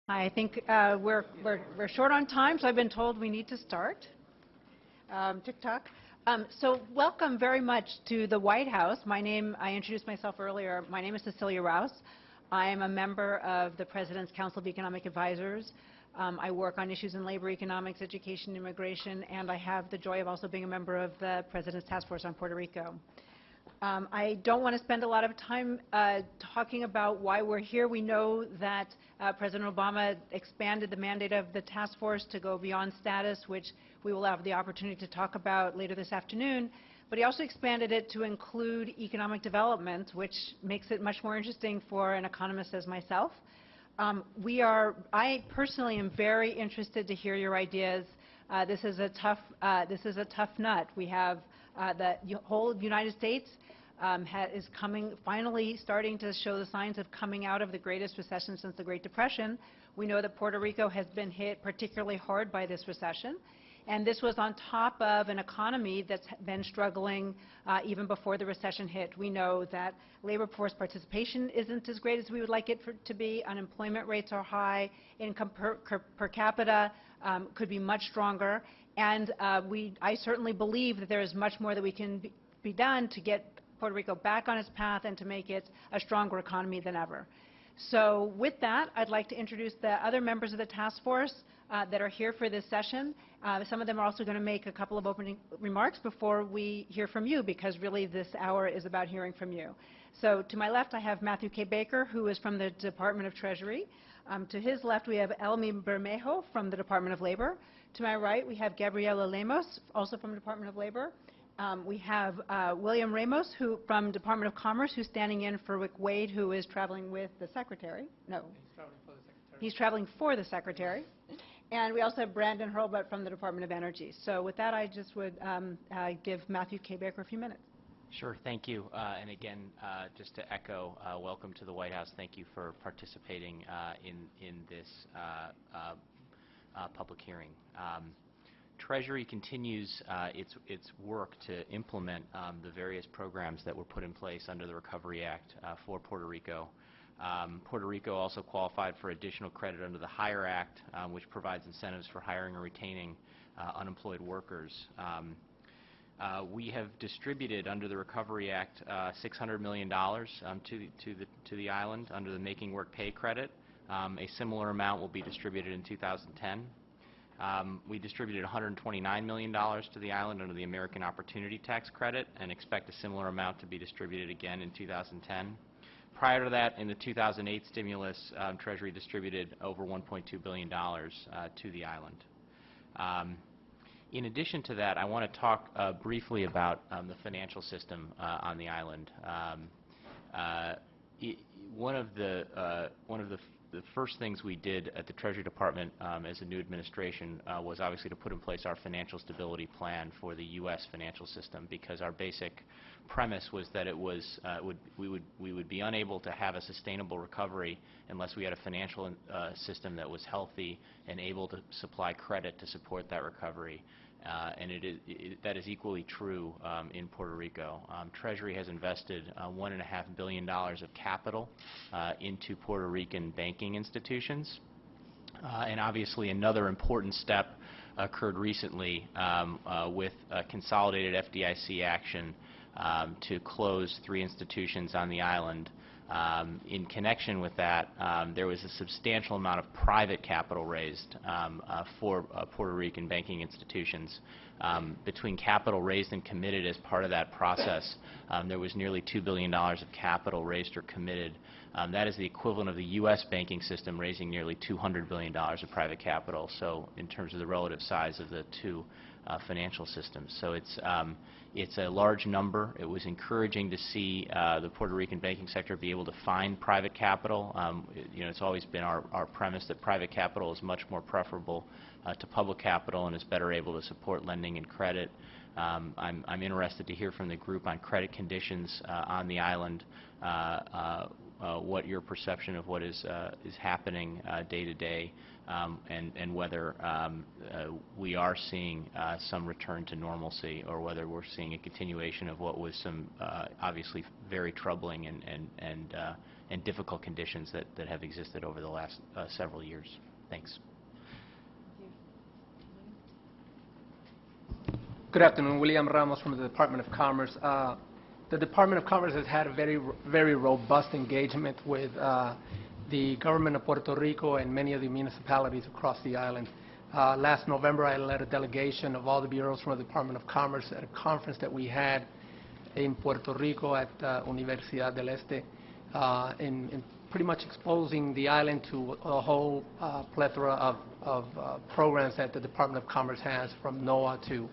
I think we're short on time, so I've been told we need to start. TikTok. So welcome very much to the White House. I introduced myself earlier. My name is Cecilia Rouse. I am a member of the President's Council of Economic Advisors. I work on issues in labor, economics, education, immigration, and I have the joy of also being a member of the President's Task Force on Puerto Rico. I don't want to spend a lot of time talking about why we're here. We know that President Obama expanded the mandate of the task force to go beyond status, which we will have the opportunity to talk about later this afternoon. But he also expanded it to include economic development, which makes it much more interesting for an economist as myself. I personally am very interested to hear your ideas. This is a tough nut. We have the whole United States is finally starting to show the signs of coming out of the greatest recession since the Great Depression. We know that Puerto Rico has been hit particularly hard by this recession. And this was on top of an economy that's been struggling even before the recession hit. We know that labor force participation isn't as great as we would like it to be. Unemployment rates are high. Income per capita could be much stronger. And I certainly believe that there is much more that we can be done to get Puerto Rico back on its path and to make it a stronger economy than ever. So with that, I'd like to introduce the other members of the task force that are here for this session. Some of them are also going to make a couple of opening remarks before we hear from you, because really this hour is about hearing from you. So to my left, I have Matthew K. Baker, who is from the Department of Treasury. To his left, we have Elmi Bermejo from the Department of Labor. To my right, we have Gabriela Lemos, also from the Department of Labor. We have William Ramos, from Department of Commerce, who's standing in for Rick Wade, who is traveling with the Secretary. No. He's traveling for the Secretary. And we also have Brandon Hurlbut from the Department of Energy. So with that, I just would give Matthew K. Baker a few minutes. Sure, thank you. And again, just to echo, welcome to the White House. Thank you for participating in this public hearing. Treasury continues its work to implement the various programs that were put in place under the Recovery Act for Puerto Rico. Puerto Rico also qualified for additional credit under the HIRE Act, which provides incentives for hiring and retaining unemployed workers. We have distributed under the Recovery Act $600 million to the island under the Making Work Pay credit. A similar amount will be distributed in 2010. We distributed $129 million to the island under the American Opportunity Tax Credit and expect a similar amount to be distributed again in 2010. Prior to that, in the 2008 stimulus, Treasury distributed over $1.2 billion to the island. In addition to that, I want to talk briefly about the financial system on the island. One of the first things we did at the Treasury Department as a new administration was obviously to put in place our financial stability plan for the U.S. financial system, because our basic premise was that we would be unable to have a sustainable recovery unless we had a financial system that was healthy and able to supply credit to support that recovery. And that is equally true in Puerto Rico. Treasury has invested $1.5 billion of capital into Puerto Rican banking institutions. And obviously another important step occurred recently with consolidated FDIC action to close 3 institutions on the island. In connection with that, there was a substantial amount of private capital raised for Puerto Rican banking institutions. Between capital raised and committed as part of that process, there was nearly $2 billion of capital raised or committed. That is the equivalent of the U.S. banking system raising nearly $200 billion of private capital, so in terms of the relative size of the two financial systems. So it's a large number. It was encouraging to see the Puerto Rican banking sector be able to find private capital. It's always been our premise that private capital is much more preferable to public capital and is better able to support lending and credit. I'm interested to hear from the group on credit conditions on the island. what your perception of what is happening day to day, and whether we are seeing some return to normalcy, or whether we're seeing a continuation of what was some obviously very troubling and difficult conditions that have existed over the last several years. Thanks. Good afternoon. William Ramos from the Department of Commerce. The Department of Commerce has had a very robust engagement with the government of Puerto Rico and many of the municipalities across the island. Last November, I led a delegation of all the bureaus from the Department of Commerce at a conference that we had in Puerto Rico at Universidad del Este, in pretty much exposing the island to a whole plethora of programs that the Department of Commerce has, from NOAA to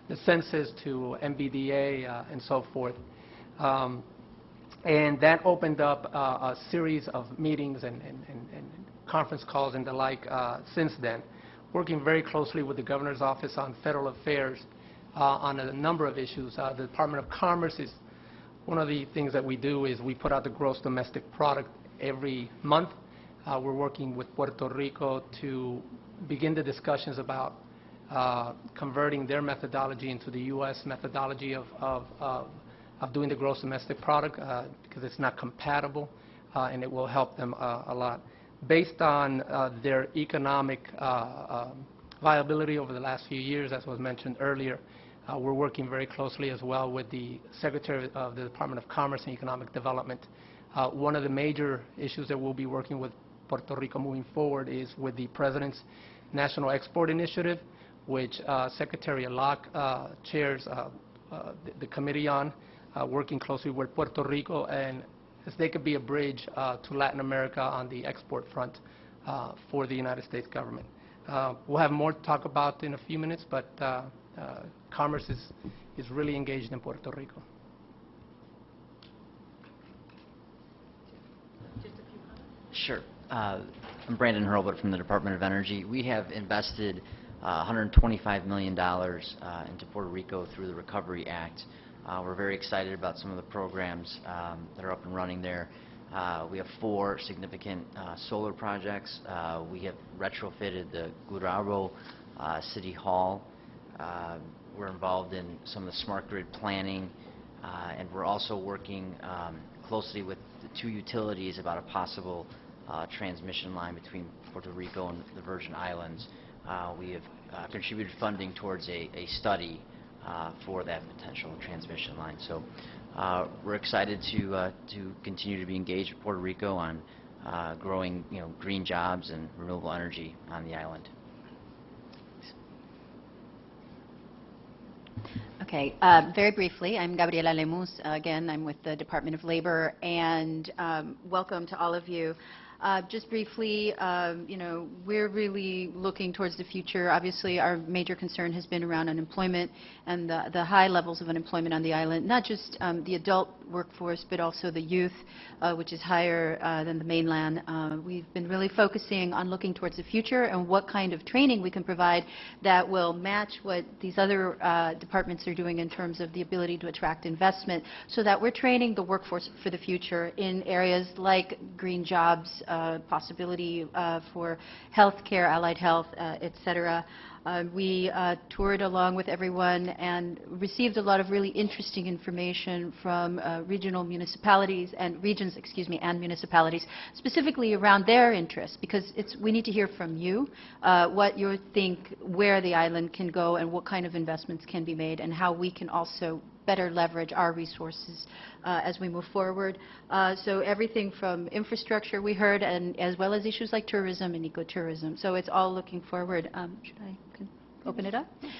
the census to MBDA and so forth. And that opened up a series of meetings and conference calls and the like since then, working very closely with the Governor's Office on Federal Affairs on a number of issues. The Department of Commerce is one of the things that we do is we put out the gross domestic product every month. We're working with Puerto Rico to begin the discussions about converting their methodology into the U.S. methodology of doing the gross domestic product because it's not compatible, and it will help them a lot. Based on their economic viability over the last few years, as was mentioned earlier, we're working very closely as well with the Secretary of the Department of Commerce and Economic Development. One of the major issues that we'll be working with Puerto Rico moving forward is with the President's National Export Initiative, which Secretary Locke chairs the committee on, working closely with Puerto Rico, and as they could be a bridge to Latin America on the export front for the United States government. We'll have more to talk about in a few minutes, but Commerce is really engaged in Puerto Rico. Sure. I'm Brandon Hurlbut from the Department of Energy. We have invested $125 million into Puerto Rico through the Recovery Act. We're very excited about some of the programs that are up and running there. We have 4 significant solar projects. We have retrofitted the Gurabo City Hall. We're involved in some of the smart grid planning, and we're also working closely with the 2 utilities about a possible transmission line between Puerto Rico and the Virgin Islands. We have contributed funding towards a study for that potential transmission line. So we're excited to continue to be engaged with Puerto Rico on growing, green jobs and renewable energy on the island. Okay, very briefly, I'm Gabriela Lemus. Again, I'm with the Department of Labor, and welcome to all of you. Just briefly, we're really looking towards the future. Obviously, our major concern has been around unemployment and the high levels of unemployment on the island, not just the adult workforce, but also the youth, which is higher than the mainland. We've been really focusing on looking towards the future and what kind of training we can provide that will match what these other departments are doing in terms of the ability to attract investment, so that we're training the workforce for the future in areas like green jobs, possibility for health care, allied health, etc. We toured along with everyone and received a lot of really interesting information from regional municipalities and regions, and municipalities, specifically around their interests, because we need to hear from you what you think, where the island can go and what kind of investments can be made, and how we can also better leverage our resources as we move forward. So everything from infrastructure we heard, and as well as issues like tourism and ecotourism. So it's all looking forward. Should I open it up?